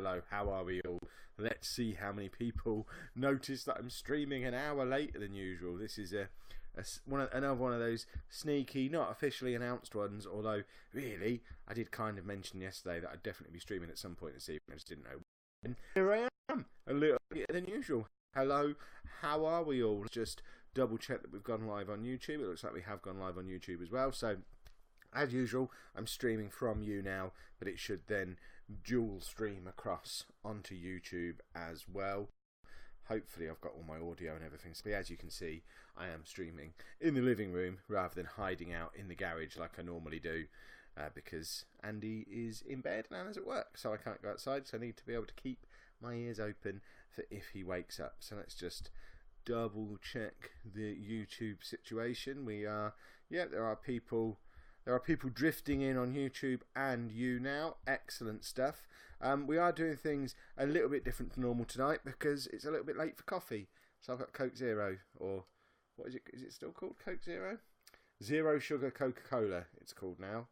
hello, how are we all? Let's see how many people notice that I'm streaming an hour later than usual. This is another one of those sneaky, not officially announced ones, although really I did kind of mention yesterday that I'd definitely be streaming at some point this evening. I just didn't know when. Here I am, a little bit than usual. Hello, how are we all? Just double check that we've gone live on YouTube. It looks like we have gone live on YouTube as well, so as usual, I'm streaming from YouNow, but it should then dual stream across onto YouTube as well. Hopefully I've got all my audio and everything. So as you can see, I am streaming in the living room rather than hiding out in the garage like I normally do, because Andy is in bed and Anna's at work, so I can't go outside, so I need to be able to keep my ears open for if he wakes up. So let's just double check the YouTube situation. There are people drifting in on YouTube and YouNow. Excellent stuff. We are doing things a little bit different to normal tonight because it's a little bit late for coffee. So I've got Coke Zero, or what is it? Is it still called Coke Zero? Zero sugar Coca-Cola, it's called now.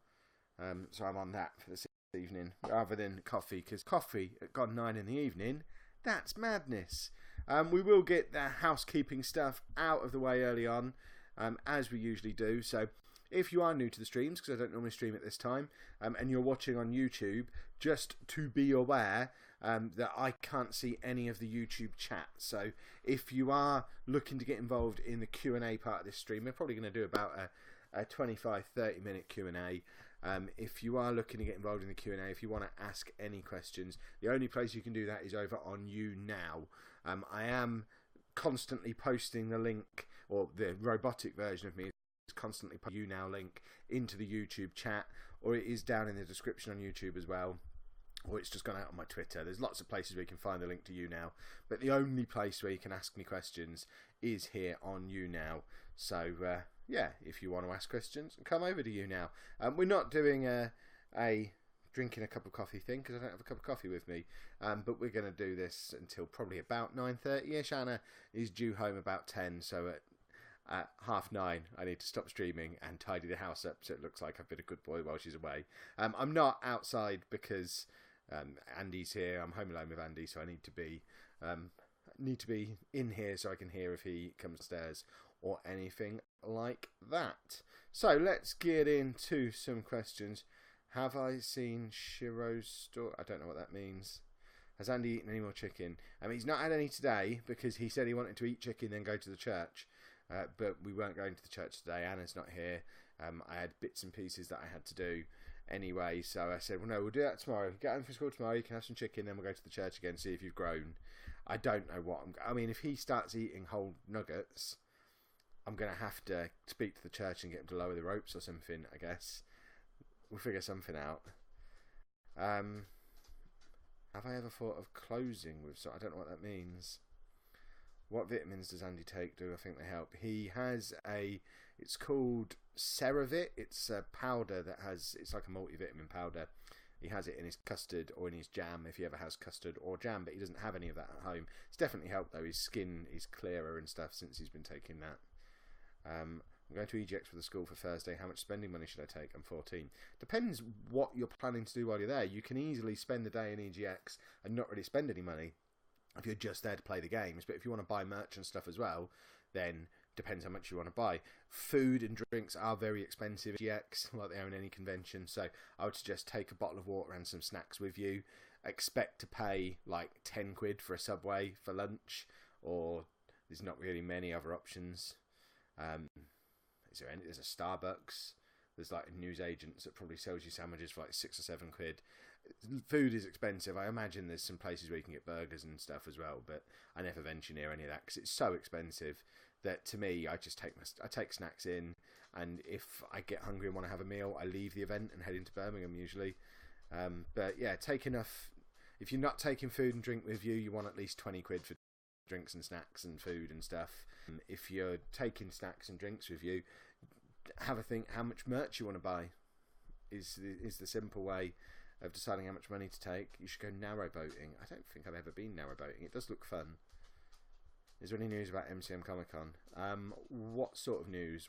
So I'm on that for this evening rather than coffee, because coffee at gone 9 in the evening, that's madness. We will get the housekeeping stuff out of the way early on, as we usually do. So if you are new to the streams, because I don't normally stream at this time, and you're watching on YouTube, just to be aware that I can't see any of the YouTube chat. So if you are looking to get involved in the Q&A part of this stream, we're probably going to do about a 25-30 minute Q&A. If you are looking to get involved in the Q&A, if you want to ask any questions, the only place you can do that is over on YouNow. I am constantly posting the link, or the robotic version of me is constantly posting the YouNow link into the YouTube chat, or it is down in the description on YouTube as well, or it's just gone out on my Twitter. There's lots of places where you can find the link to YouNow, but the only place where you can ask me questions is here on YouNow. So yeah, if you want to ask questions, come over to YouNow. We're not doing a drinking a cup of coffee thing because I don't have a cup of coffee with me, but we're going to do this until probably about 9:30ish. Anna is due home about 10, so at 9:30 I need to stop streaming and tidy the house up so it looks like I've been a good boy while she's away. I'm not outside because Andy's here. I'm home alone with Andy, so I need to be in here so I can hear if he comes upstairs or anything like that. So let's get into some questions. Have I seen Shiro's store? I don't know what that means. Has Andy eaten any more chicken? He's not had any today because he said he wanted to eat chicken then go to the church. But we weren't going to the church today. Anna's not here. I had bits and pieces that I had to do anyway, so I said, well, no, we'll do that tomorrow. Get home from school tomorrow, you can have some chicken, then we'll go to the church again, see if you've grown. I don't know what if he starts eating whole nuggets, I'm going to have to speak to the church and get him to lower the ropes or something, I guess. We'll figure something out. Have I ever thought of closing with... So I don't know what that means. What vitamins does Andy take? Do I think they help? He has it's called CeraVit. It's a powder that it's like a multivitamin powder. He has it in his custard or in his jam if he ever has custard or jam, but he doesn't have any of that at home. It's definitely helped though. His skin is clearer and stuff since he's been taking that. I'm going to EGX for the school for Thursday. How much spending money should I take? I'm 14. Depends what you're planning to do while you're there. You can easily spend the day in EGX and not really spend any money if you're just there to play the games. But if you want to buy merch and stuff as well, then depends how much you want to buy. Food and drinks are very expensive at EGX, like they are in any convention. So I would suggest take a bottle of water and some snacks with you. Expect to pay like 10 quid for a Subway for lunch, or there's not really many other options. There's a Starbucks. There's like newsagents that probably sells you sandwiches for like 6 or 7 quid. Food is expensive. I imagine there's some places where you can get burgers and stuff as well, but I never venture near any of that because it's so expensive that to me, I take snacks in, and if I get hungry and want to have a meal, I leave the event and head into Birmingham usually. But yeah, take enough. If you're not taking food and drink with you, you want at least 20 quid for drinks and snacks and food and stuff. If you're taking snacks and drinks with you, have a think how much merch you want to buy is the simple way of deciding how much money to take. You should go narrowboating. I don't think I've ever been narrowboating. It does look fun. Is there any news about MCM Comic Con? What sort of news?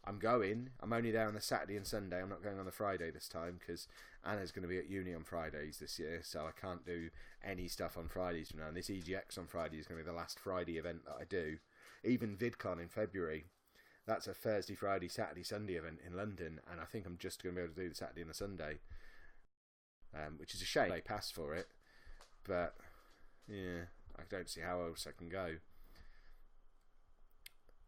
I'm going. I'm only there on the Saturday and Sunday. I'm not going on the Friday this time because Anna's going to be at uni on Fridays this year, so I can't do any stuff on Fridays from now. And this EGX on Friday is going to be the last Friday event that I do. Even VidCon in February, that's a Thursday, Friday, Saturday, Sunday event in London, and I think I'm just going to be able to do the Saturday and the Sunday, which is a shame. They passed for it, but yeah, I don't see how else I can go.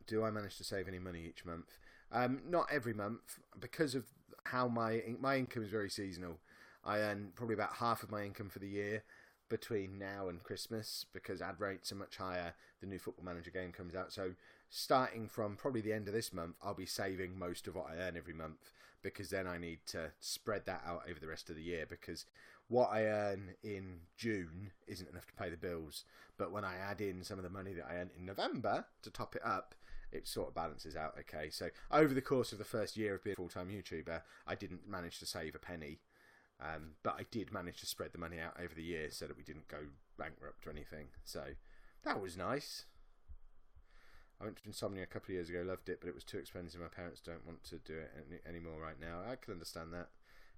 Do I manage to save any money each month? Not every month, because of how my income is very seasonal. I earn probably about half of my income for the year between now and Christmas, because ad rates are much higher. The new Football Manager game comes out, so starting from probably the end of this month, I'll be saving most of what I earn every month, because then I need to spread that out over the rest of the year, because what I earn in June isn't enough to pay the bills, but when I add in some of the money that I earn in November to top it up, it sort of balances out okay. So over the course of the first year of being a full-time YouTuber, I didn't manage to save a penny, but I did manage to spread the money out over the year so that we didn't go bankrupt or anything. So that was nice. I went to Insomnia a couple of years ago, loved it, but it was too expensive. My parents don't want to do it anymore right now. I can understand that.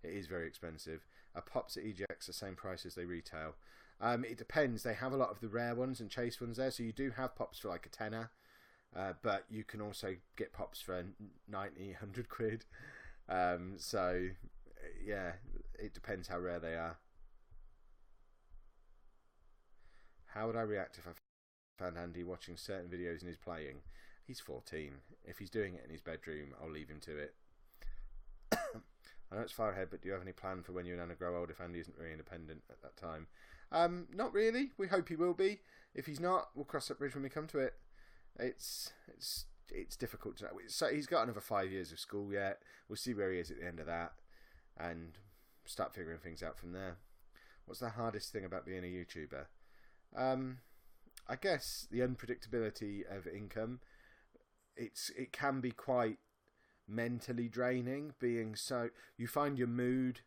It is very expensive. Pops at EGX the same price as they retail. It depends. They have a lot of the rare ones and chase ones there, so you do have pops for like a tenner. But you can also get pops for 90, 100 quid. So, yeah, it depends how rare they are. How would I react if I found Andy watching certain videos and he's playing? He's 14. If he's doing it in his bedroom, I'll leave him to it. I know it's far ahead, but do you have any plan for when you and Anna grow old if Andy isn't very independent at that time? Not really. We hope he will be. If he's not, we'll cross that bridge when we come to it. It's difficult to know. So he's got another 5 years of school yet. We'll see where he is at the end of that and start figuring things out from there. What's the hardest thing about being a YouTuber? I guess the unpredictability of income. It can be quite mentally draining, being so you find your mood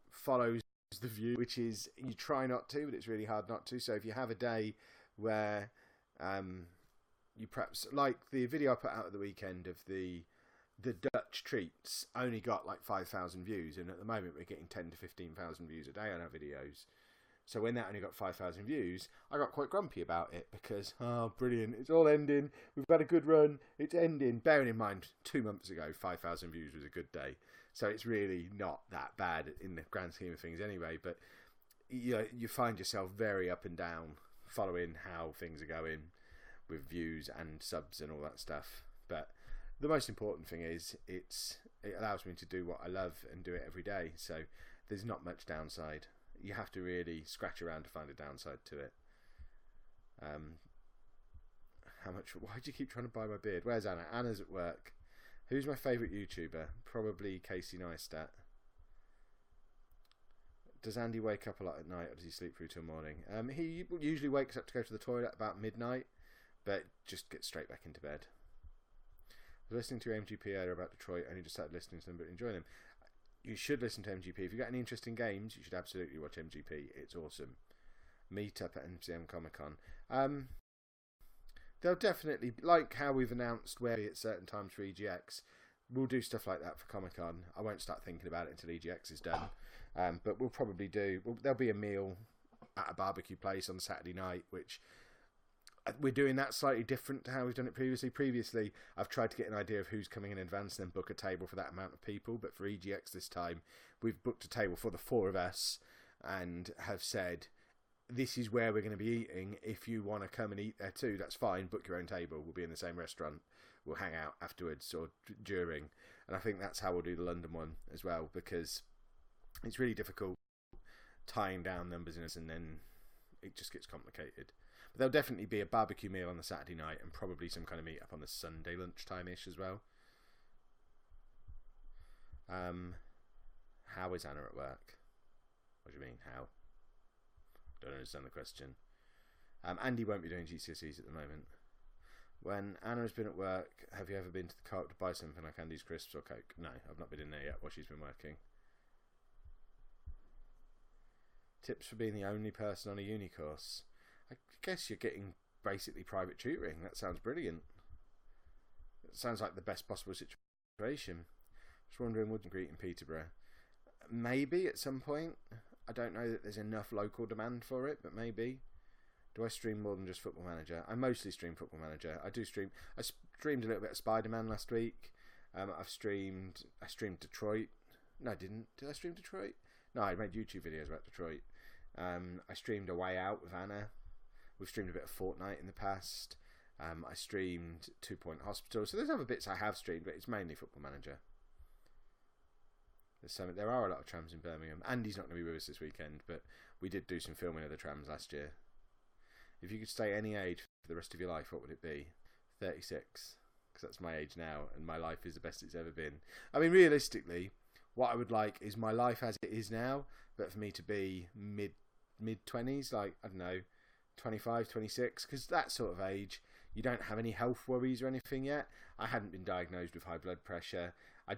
follows the view, which is you try not to, but it's really hard not to. So if you have a day where you perhaps, like the video I put out at the weekend of the Dutch treats, only got like 5,000 views, and at the moment we're getting 10 to 15,000 views a day on our videos. So when that only got 5,000 views, I got quite grumpy about it because, oh, brilliant, it's all ending. We've had a good run, it's ending. Bearing in mind, 2 months ago, 5,000 views was a good day. So it's really not that bad in the grand scheme of things anyway. But you find yourself very up and down following how things are going with views and subs and all that stuff. But the most important thing is it allows me to do what I love and do it every day. So there's not much downside. You have to really scratch around to find a downside to it. How much? Why do you keep trying to buy my beard? Where's Anna? Anna's at work. Who's my favourite YouTuber? Probably Casey Neistat. Does Andy wake up a lot at night, or does he sleep through till morning? He usually wakes up to go to the toilet about midnight, but just gets straight back into bed. I was listening to MGP earlier about Detroit, only just started listening to them, but enjoying them. You should listen to MGP. If you've got any interest in games, you should absolutely watch MGP. It's awesome. Meet up at MCM Comic Con. They'll definitely, like how we've announced where at certain times for EGX, we'll do stuff like that for Comic Con. I won't start thinking about it until EGX is done. But we'll probably there'll be a meal at a barbecue place on Saturday night, which we're doing that slightly different to how we've done it previously. Previously, I've tried to get an idea of who's coming in advance and then book a table for that amount of people. But for EGX this time, we've booked a table for the 4 of us and have said, this is where we're going to be eating. If you want to come and eat there too, that's fine. Book your own table. We'll be in the same restaurant. We'll hang out afterwards or during. And I think that's how we'll do the London one as well, because it's really difficult tying down numbers in us, and then it just gets complicated. But there'll definitely be a barbecue meal on the Saturday night and probably some kind of meet up on the Sunday lunchtime-ish as well. How is Anna at work? What do you mean, how? Don't understand the question. Andy won't be doing GCSEs at the moment. When Anna has been at work, have you ever been to the co-op to buy something like Andy's crisps or Coke? No, I've not been in there yet while she's been working. Tips for being the only person on a uni course. I guess you're getting basically private tutoring. That sounds brilliant. It sounds like the best possible situation situation. Just wondering, would greet in Peterborough? Maybe at some point. I don't know that there's enough local demand for it, but maybe. Do I stream more than just Football Manager? I mostly stream Football Manager. I streamed a little bit of Spider-Man last week. I streamed Detroit. No, I didn't. Did I stream Detroit? No, I made YouTube videos about Detroit. I streamed A Way Out with Anna. We've streamed a bit of Fortnite in the past. I streamed 2 Point Hospital. So there's other bits I have streamed, but it's mainly Football Manager. There are a lot of trams in Birmingham. Andy's not going to be with us this weekend, but we did do some filming of the trams last year. If you could stay any age for the rest of your life, what would it be? 36. Because that's my age now, and my life is the best it's ever been. I mean, realistically, what I would like is my life as it is now, but for me to be mid-20s, like, I don't know, 25, 26, because that sort of age, you don't have any health worries or anything yet. I hadn't been diagnosed with high blood pressure. I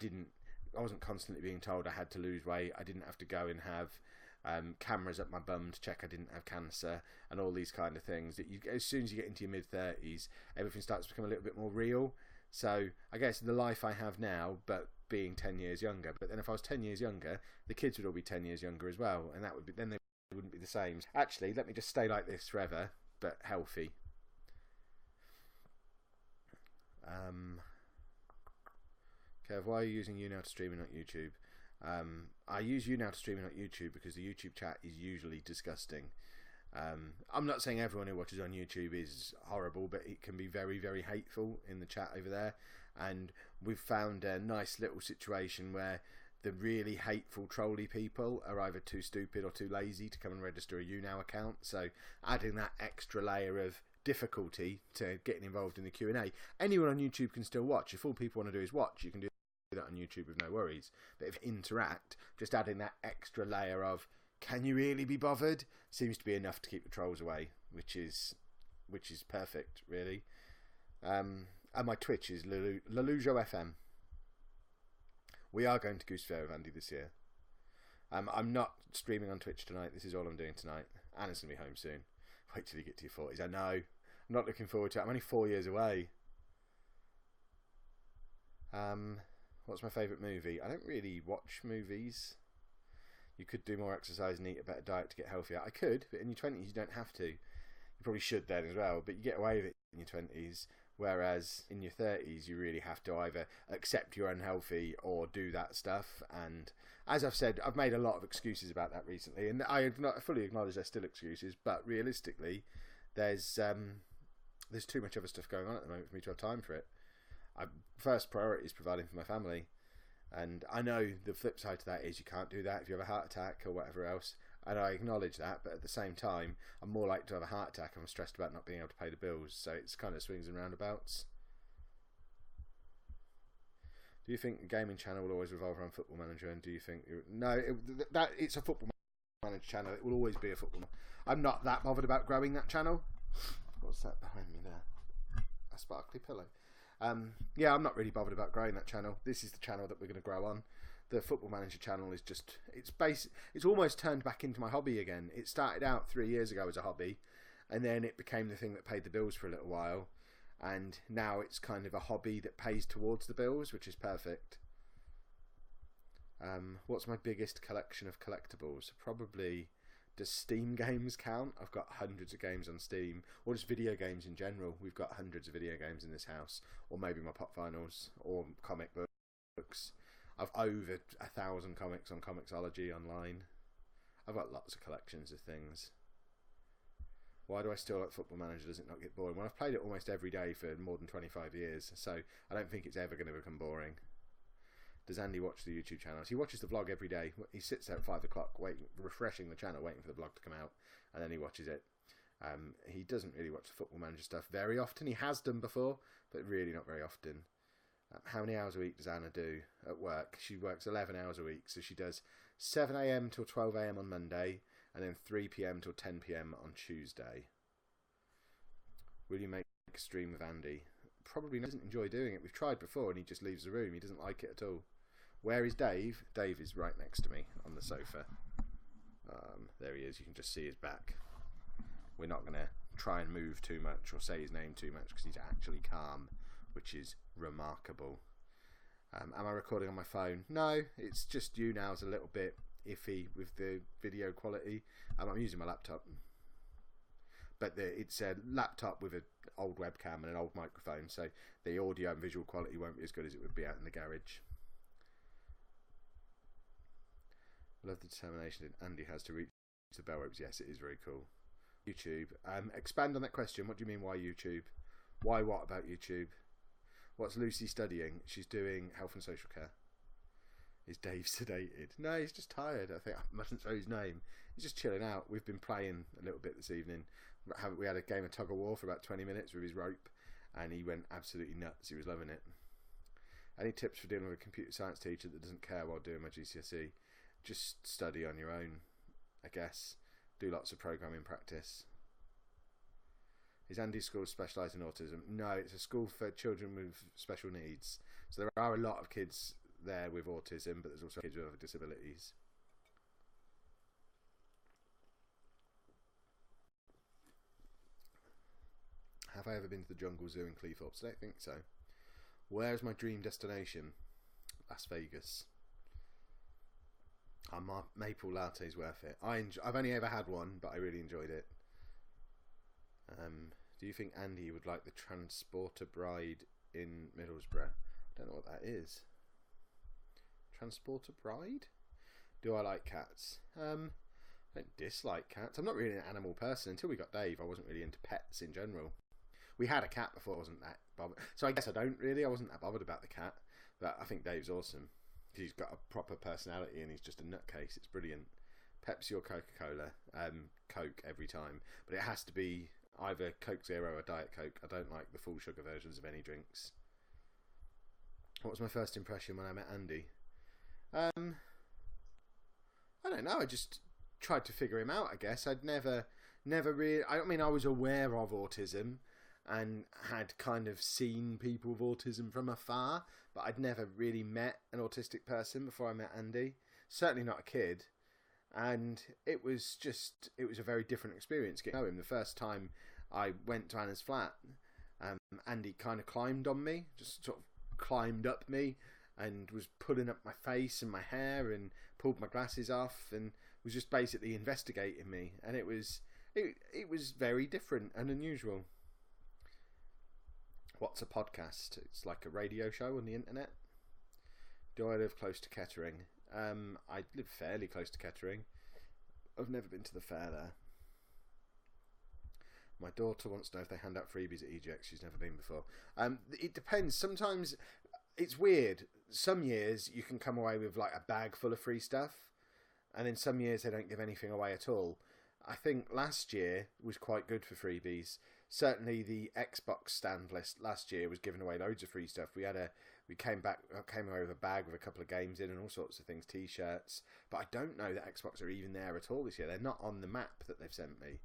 wasn't constantly being told I had to lose weight. I didn't have to go and have cameras up my bum to check I didn't have cancer and all these kind of things. As soon as you get into your mid-30s, everything starts to become a little bit more real. So I guess the life I have now, but being 10 years younger. But then if I was 10 years younger, the kids would all be 10 years younger as well, and then they wouldn't be the same. Actually, let me just stay like this forever, but healthy. Kev, why are you using YouNow to stream and not YouTube? I use YouNow to stream and not YouTube because the YouTube chat is usually disgusting. I'm not saying everyone who watches on YouTube is horrible, but it can be very, very hateful in the chat over there. And we've found a nice little situation where the really hateful trolly people are either too stupid or too lazy to come and register a YouNow account. So adding that extra layer of difficulty to getting involved in the Q&A. Anyone on YouTube can still watch. If all people want to do is watch, you can do that on YouTube with no worries. But if interact, just adding that extra layer of can you really be bothered seems to be enough to keep the trolls away, which is perfect, really. And my Twitch is Lalujo FM. We are going to Goose Fair with Andy this year. I'm not streaming on Twitch tonight. This is all I'm doing tonight. Anna's going to be home soon. Wait till you get to your 40s. I know. I'm not looking forward to it. I'm only 4 years away. What's my favourite movie? I don't really watch movies. You could do more exercise and eat a better diet to get healthier. I could, but in your 20s you don't have to. You probably should then as well, but you get away with it in your 20s, whereas in your 30s you really have to either accept you're unhealthy or do that stuff. And as I've said, I've made a lot of excuses about that recently, and I fully acknowledge they're still excuses, but realistically there's too much other stuff going on at the moment for me to have time for it. First priority is providing for my family, and I know the flip side to that is you can't do that if you have a heart attack or whatever else, and I acknowledge that, but at the same time I'm more likely to have a heart attack if I'm stressed about not being able to pay the bills. So it's kind of swings and roundabouts. Do you think the gaming channel will always revolve around Football Manager? And do you think it's a Football Manager channel? It will always be a football. I'm not that bothered about growing that channel. What's that behind me there? A sparkly pillow. Yeah, I'm not really bothered about growing that channel. This is the channel that we're going to grow on. The Football Manager channel is just, it's almost turned back into my hobby again. It started out 3 years ago as a hobby, and then it became the thing that paid the bills for a little while, and now it's kind of a hobby that pays towards the bills, which is perfect. What's my biggest collection of collectibles? Probably, does Steam games count? I've got hundreds of games on Steam, or just video games in general. We've got hundreds of video games in this house, or maybe my pop vinyls, or comic books. I've over 1,000 comics on Comixology online. I've got lots of collections of things. Why do I still like Football Manager? Does it not get boring? Well, I've played it almost every day for more than 25 years, so I don't think it's ever going to become boring. Does Andy watch the YouTube channels? He watches the vlog every day. He sits there at 5 o'clock, refreshing the channel, waiting for the vlog to come out, and then he watches it. He doesn't really watch the Football Manager stuff very often. He has done before, but really not very often. How many hours a week does Anna do at work? She works 11 hours a week, so she does 7 a.m. till 12 a.m. on Monday, and then 3 p.m. till 10 p.m. on Tuesday. Will you make a stream with Andy? Probably doesn't enjoy doing it. We've tried before, and he just leaves the room. He doesn't like it at all. Where is Dave? Dave is right next to me on the sofa. There he is. You can just see his back. We're not going to try and move too much or say his name too much because he's actually calm, which is remarkable. Am I recording on my phone? No, it's just YouNow's a little bit iffy with the video quality. I'm using my laptop, but it's a laptop with an old webcam and an old microphone, so the audio and visual quality won't be as good as it would be out in the garage. Love the determination that Andy has to reach the bell ropes. Yes, it is very cool. YouTube. Expand on that question. What do you mean, why YouTube? Why what about YouTube? What's Lucy studying? She's doing health and social care. Is Dave sedated? No, he's just tired. I think I mustn't throw his name. He's just chilling out. We've been playing a little bit this evening. We had a game of tug of war for about 20 minutes with his rope, and he went absolutely nuts. He was loving it. Any tips for dealing with a computer science teacher that doesn't care while doing my GCSE? Just study on your own, I guess. Do lots of programming practice. Is Andy's school specialised in autism? No, it's a school for children with special needs. So there are a lot of kids there with autism, but there's also kids with other disabilities. Have I ever been to the Jungle Zoo in Cleethorpes? I don't think so. Where's my dream destination? Las Vegas. My maple latte is worth it. I've only ever had one, but I really enjoyed it. Do you think Andy would like the Transporter Bride in Middlesbrough? I don't know what that is. Transporter Bride? Do I like cats? I don't dislike cats. I'm not really an animal person. Until we got Dave, I wasn't really into pets in general. We had a cat before, I wasn't that bothered. So I guess I wasn't that bothered about the cat. But I think Dave's awesome. He's got a proper personality and he's just a nutcase. It's brilliant. Pepsi or Coca-Cola? Coke every time. But it has to be either Coke Zero or Diet Coke. I don't like the full sugar versions of any drinks. What was my first impression when I met Andy? I don't know. I just tried to figure him out, I guess. I'd never really... I mean, I was aware of autism and had kind of seen people with autism from afar, but I'd never really met an autistic person before I met Andy. Certainly not a kid. And it was a very different experience getting to know him. The first time I went to Anna's flat, Andy kind of climbed on me, just sort of climbed up me and was pulling up my face and my hair and pulled my glasses off and was just basically investigating me. And it was very different and unusual. What's a podcast? It's like a radio show on the internet. Do I live close to Kettering? I live fairly close to Kettering. I've never been to the fair there. My daughter wants to know if they hand out freebies at EGX. She's never been before. It depends. Sometimes it's weird. Some years you can come away with like a bag full of free stuff, and then some years they don't give anything away at all. I think last year was quite good for freebies. Certainly the Xbox stand list last year was giving away loads of free stuff. We came away with a bag with a couple of games in and all sorts of things, t-shirts. But I don't know that Xbox are even there at all this year. They're not on the map that they've sent me,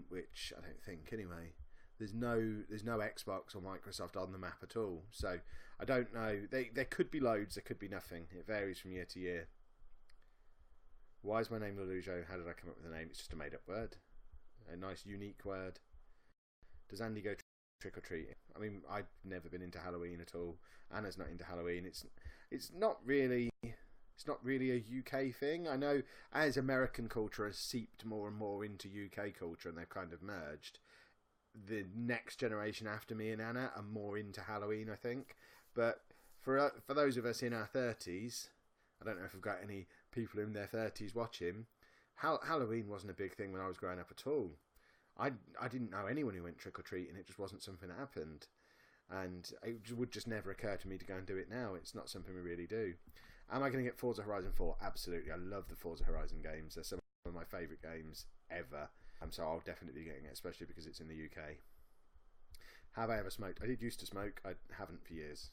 which I don't think anyway. There's no Xbox or Microsoft on the map at all. So I don't know. There could be loads. There could be nothing. It varies from year to year. Why is my name Lelujo? How did I come up with the name? It's just a made-up word. A nice, unique word. Does Andy go trick-or-treating? I mean, I've never been into Halloween at all. Anna's not into Halloween. It's not really a UK thing. I know as American culture has seeped more and more into UK culture and they've kind of merged, the next generation after me and Anna are more into Halloween, I think. But for those of us in our 30s, I don't know if we've got any people in their 30s watching, Halloween wasn't a big thing when I was growing up at all. I didn't know anyone who went trick-or-treating. It just wasn't something that happened. And it would just never occur to me to go and do it now. It's not something we really do. Am I going to get Forza Horizon 4? Absolutely. I love the Forza Horizon games. They're some of my favourite games ever. So I'll definitely be getting it, especially because it's in the UK. Have I ever smoked? I did used to smoke. I haven't for years.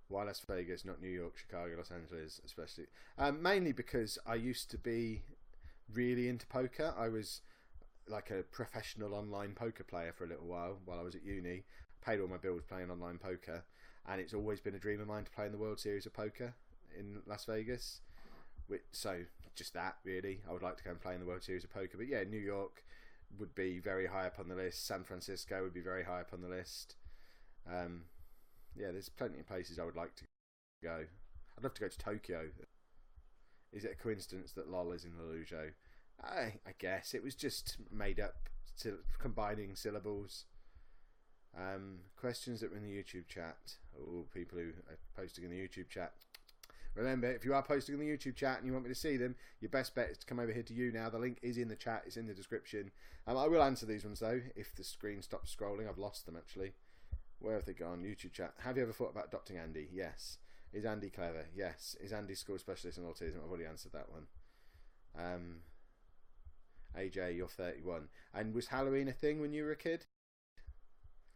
Why Las Vegas, not New York, Chicago, Los Angeles, especially? Mainly because I used to be really into poker. I was like a professional online poker player for a little while I was at uni. Paid all my bills playing online poker, and it's always been a dream of mine to play in the World Series of Poker in Las Vegas. So just that, really. I would like to go and play in the World Series of Poker. But yeah, New York would be very high up on the list. San Francisco would be very high up on the list. Yeah, there's plenty of places I would like to go. I'd love to go to Tokyo. Is it a coincidence that LOL is in Lelujo? I guess it was just made up, combining syllables. Questions that were in the YouTube chat. Oh, people who are posting in the YouTube chat. Remember, if you are posting in the YouTube chat and you want me to see them, your best bet is to come over here to YouNow. The link is in the chat. It's in the description. I will answer these ones, though, if the screen stops scrolling. I've lost them, actually. Where have they gone? YouTube chat. Have you ever thought about adopting Andy? Yes. Is Andy clever? Yes. Is Andy school specialist in autism? I've already answered that one. AJ, you're 31. And was Halloween a thing when you were a kid?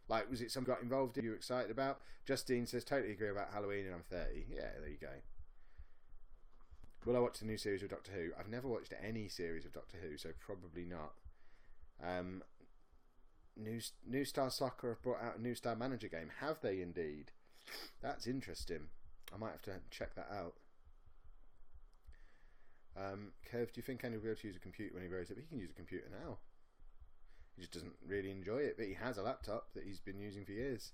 Like, was it something got involved in you were excited about? Justine says, totally agree about Halloween and I'm 30. Yeah, there you go. Will I watch the new series of Doctor Who? I've never watched any series of Doctor Who, so probably not. New Star Soccer have brought out a New Star Manager game. Have they indeed? That's interesting. I might have to check that out. Kev, do you think Andy will be able to use a computer when he grows up? He can use a computer now. He just doesn't really enjoy it, but he has a laptop that he's been using for years.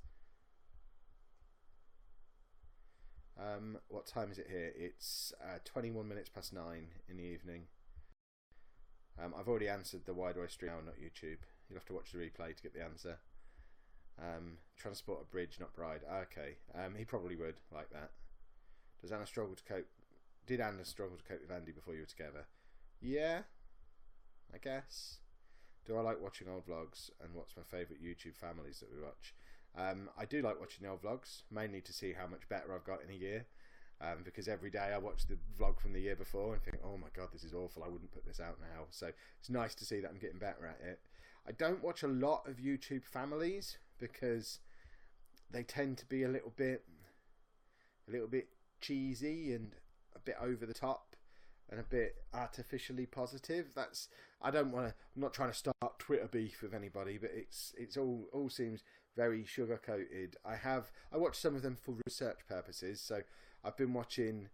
What time is it here? It's 21 minutes past 9 in the evening. I've already answered the why do I stream now, not YouTube. You'll have to watch the replay to get the answer. Transport a bridge, not bride. Okay. He probably would like that. Does Anna struggle to cope? Did Anna struggle to cope with Andy before you were together? Yeah, I guess. Do I like watching old vlogs? And what's my favourite YouTube families that we watch? I do like watching the old vlogs, mainly to see how much better I've got in a year. Because every day I watch the vlog from the year before and think, oh my god, this is awful, I wouldn't put this out now. So it's nice to see that I'm getting better at it. I don't watch a lot of YouTube families because they tend to be a little bit cheesy and a bit over the top and a bit artificially positive. I'm not trying to start Twitter beef with anybody, but it's all seems very sugar coated. I watch some of them for research purposes, so I've been watching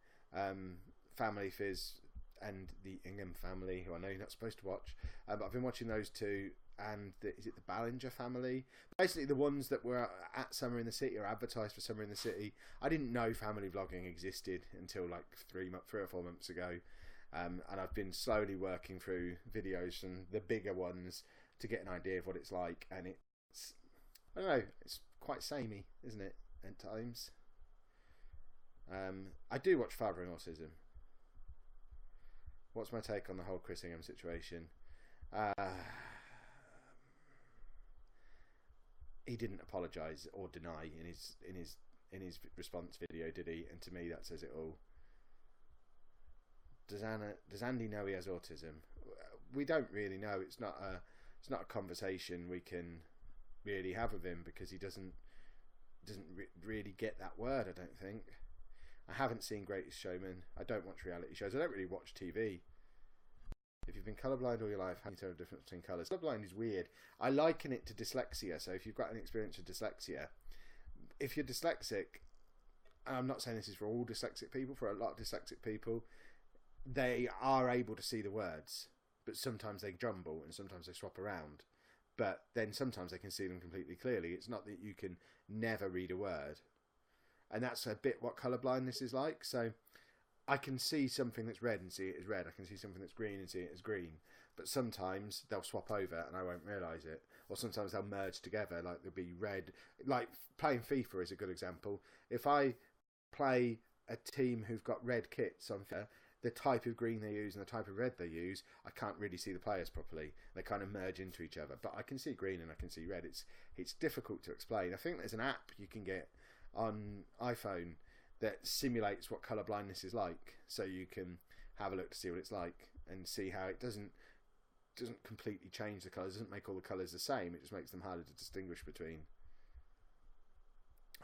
Family Fizz and the Ingham family, who I know you're not supposed to watch, but I've been watching those two, and is it the Ballinger family? Basically the ones that were at Summer in the City or advertised for Summer in the City. I didn't know family vlogging existed until like 3 or 4 months ago, and I've been slowly working through videos from the bigger ones to get an idea of what it's like, and it's, I don't know, it's quite samey, isn't it, at times. I do watch Fathering Autism. What's my take on the whole Chris Ingham situation? He didn't apologise or deny in his response video, did he? And to me, that says it all. Does Andy know he has autism? We don't really know. It's not a conversation we can really have with him because he doesn't really get that word, I don't think. I haven't seen Greatest Showman. I don't watch reality shows. I don't really watch TV. If you've been colourblind all your life, how do you tell the difference between colours? Colourblind is weird. I liken it to dyslexia. So if you've got an experience of dyslexia, if you're dyslexic, and I'm not saying this is for all dyslexic people, for a lot of dyslexic people, they are able to see the words, but sometimes they jumble and sometimes they swap around. But then sometimes they can see them completely clearly. It's not that you can never read a word. And that's a bit what colourblindness is like. So I can see something that's red and see it as red. I can see something that's green and see it as green. But sometimes they'll swap over and I won't realise it. Or sometimes they'll merge together. Like there'll be red. Like playing FIFA is a good example. If I play a team who've got red kits on FIFA, the type of green they use and the type of red they use, I can't really see the players properly. They kind of merge into each other. But I can see green and I can see red. It's difficult to explain. I think there's an app you can get on iPhone that simulates what colour blindness is like, so you can have a look to see what it's like and see how it doesn't completely change the colours, doesn't make all the colours the same, it just makes them harder to distinguish between.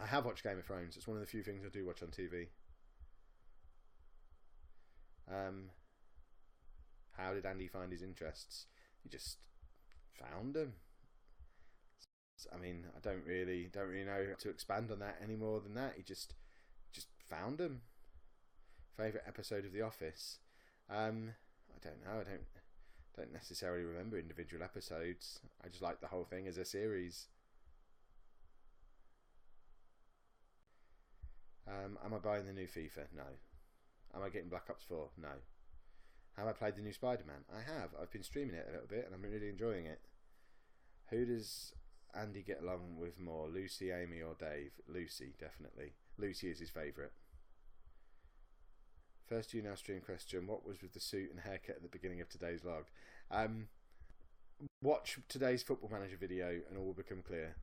I have watched Game of Thrones. It's one of the few things I do watch on TV. How did Andy find his interests? He just found them. I mean, I don't really know how to expand on that any more than that. He just found them. Favourite episode of The Office? I don't know. I don't necessarily remember individual episodes. I just like the whole thing as a series. Am I buying the new FIFA? No. Am I getting Black Ops 4? No. Have I played the new Spider-Man? I have. I've been streaming it a little bit and I'm really enjoying it. Who does Andy get along with more, Lucy, Amy or Dave? Lucy, definitely. Lucy is his favourite. First YouNow stream question, what was with the suit and haircut at the beginning of today's vlog? Watch today's Football Manager video and all will become clear.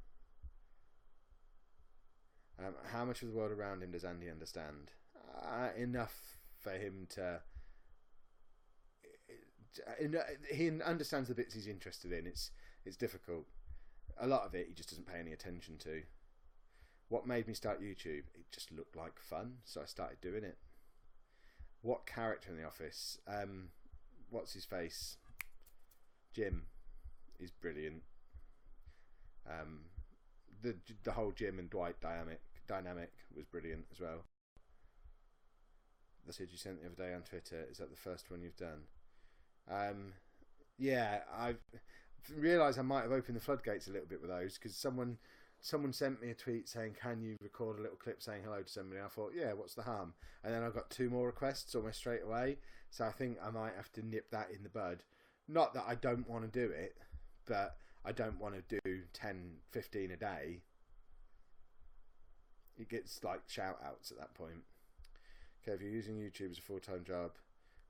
How much of the world around him does Andy understand? Enough for him to... He understands the bits he's interested in. It's difficult. A lot of it he just doesn't pay any attention to. What made me start YouTube? It just looked like fun, so I started doing it. What character in The Office? What's his face? Jim. He's brilliant. The whole Jim and Dwight dynamic was brilliant as well. The message you sent the other day on Twitter, is that the first one you've done? Yeah, I've realised I might have opened the floodgates a little bit with those, because someone sent me a tweet saying, can you record a little clip saying hello to somebody? I thought, yeah, what's the harm? And then I got 2 more requests almost straight away, so I think I might have to nip that in the bud. Not that I don't want to do it, but I don't want to do 10, 15 a day. It gets like shout outs at that point. Okay, if you're using YouTube as a full-time job,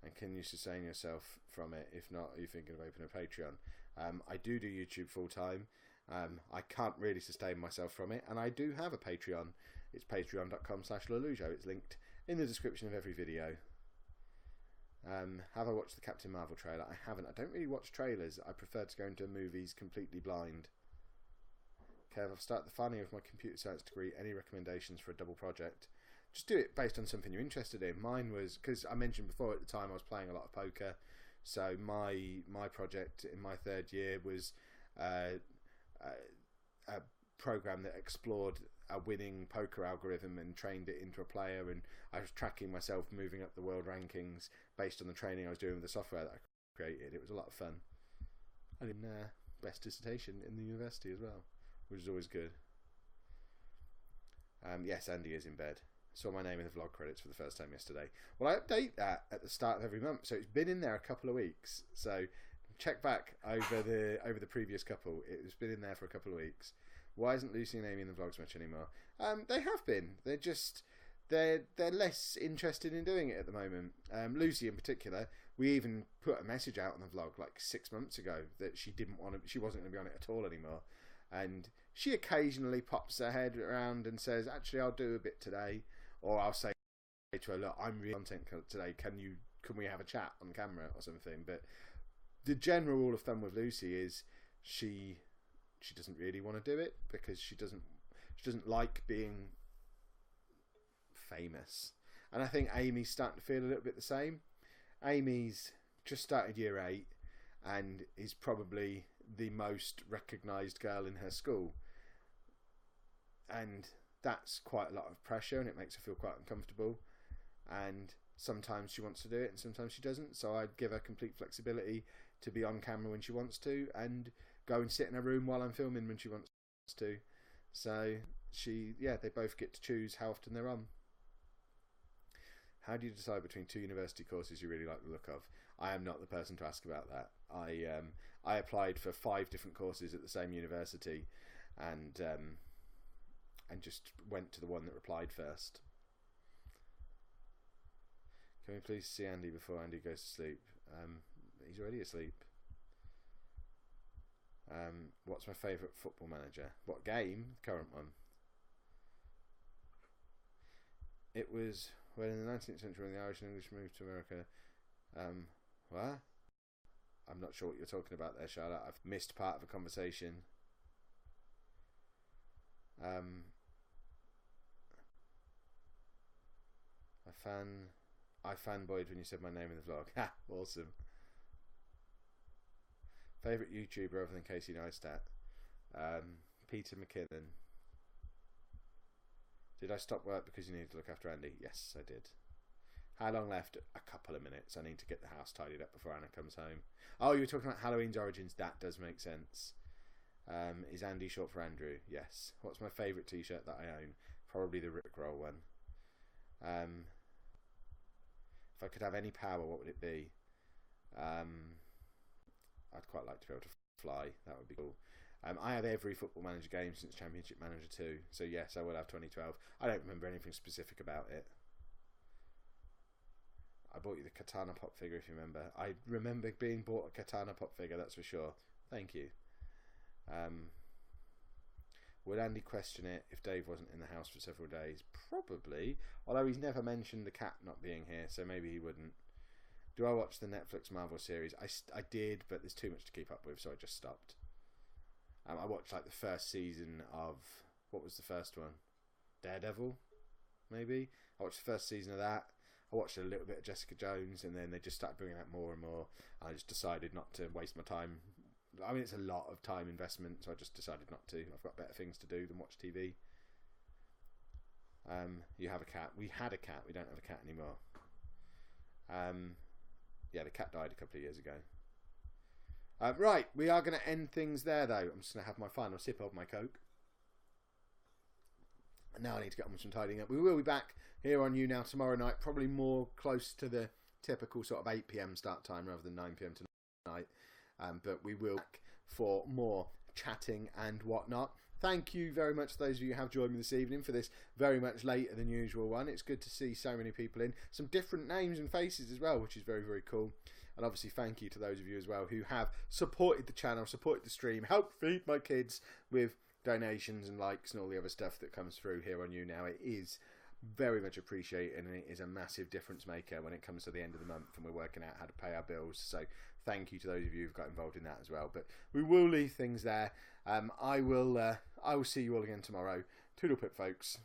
and can you sustain yourself from it? If not, are you thinking of opening a Patreon? I do YouTube full-time. I can't really sustain myself from it, and I do have a Patreon. It's patreon.com/Lelujo. It's linked in the description of every video. Have I watched the Captain Marvel trailer? I haven't. I don't really watch trailers. I prefer to go into movies completely blind. Kev, I've started the final year of my computer science degree. Any recommendations for a double project? Just do it based on something you're interested in. Mine was, because I mentioned before at the time I was playing a lot of poker, so my project in my 3rd year was a program that explored a winning poker algorithm and trained it into a player, and I was tracking myself moving up the world rankings based on the training I was doing with the software that I created. It was a lot of fun. And in best dissertation in the university as well, which is always good. Yes, Andy is in bed. Saw my name in the vlog credits for the first time yesterday. Well, I update that at the start of every month, so it's been in there a couple of weeks. So check back over the previous couple. It's been in there for a couple of weeks. Why isn't Lucy and Amy in the vlogs much anymore? They have been. They're less interested in doing it at the moment. Lucy in particular, we even put a message out on the vlog like 6 months ago that she wasn't going to be on it at all anymore. And she occasionally pops her head around and says, actually, I'll do a bit today. Or I'll say to her, look, I'm really content today. Can we have a chat on camera or something? But the general rule of thumb with Lucy is she doesn't really want to do it because she doesn't like being famous. And I think Amy's starting to feel a little bit the same. Amy's just started year 8 and is probably the most recognised girl in her school. And that's quite a lot of pressure and it makes her feel quite uncomfortable. And sometimes she wants to do it and sometimes she doesn't. So I'd give her complete flexibility to be on camera when she wants to and go and sit in her room while I'm filming when she wants to. So they both get to choose how often they're on. How do you decide between 2 university courses you really like the look of? I am not the person to ask about that. I applied for 5 different courses at the same university and just went to the one that replied first. Can we please see Andy before Andy goes to sleep? He's already asleep. What's my favourite Football Manager? What game? Current one. It was when in the 19th century when the Irish and English moved to America. What? I'm not sure what you're talking about there, Charlotte. I've missed part of a conversation. I fanboyed when you said my name in the vlog. Ha! Awesome. Favourite YouTuber other than Casey Neistat? Peter McKinnon. Did I stop work because you needed to look after Andy? Yes, I did. How long left? A couple of minutes. I need to get the house tidied up before Anna comes home. Oh, you were talking about Halloween's origins. That does make sense. Is Andy short for Andrew? Yes. What's my favourite t-shirt that I own? Probably the Rickroll one. If I could have any power, what would it be? I'd quite like to be able to fly. That would be cool. I have every Football Manager game since Championship Manager 2. So yes, I will have 2012. I don't remember anything specific about it. I bought you the Katana Pop figure, if you remember. I remember being bought a Katana Pop figure, that's for sure. Thank you. Would Andy question it if Dave wasn't in the house for several days? Probably. Although he's never mentioned the cat not being here, so maybe he wouldn't. Do I watch the Netflix Marvel series? I did, but there's too much to keep up with, so I just stopped. I watched like the first season of... What was the first one? Daredevil, maybe? I watched the first season of that. I watched a little bit of Jessica Jones, and then they just started bringing out more and more. I just decided not to waste my time. I mean, it's a lot of time investment, so I just decided not to. I've got better things to do than watch TV. You have a cat. We had a cat. We don't have a cat anymore. Yeah, the cat died a couple of years ago. Right, we are going to end things there, though. I'm just going to have my final sip of my Coke. And now I need to get on with some tidying up. We will be back here on YouNow tomorrow night, probably more close to the typical sort of 8 PM start time rather than 9 PM tonight. But we will back for more chatting and whatnot. Thank you very much to those of you who have joined me this evening for this very much later than usual one. It's good to see so many people in. Some different names and faces as well, which is very, very cool. And obviously thank you to those of you as well who have supported the channel, supported the stream, helped feed my kids with donations and likes and all the other stuff that comes through here on YouNow. It is very much appreciated, and it is a massive difference maker when it comes to the end of the month and we're working out how to pay our bills. So thank you to those of you who've got involved in that as well. But we will leave things there. I will see you all again tomorrow. Toodle pip, folks.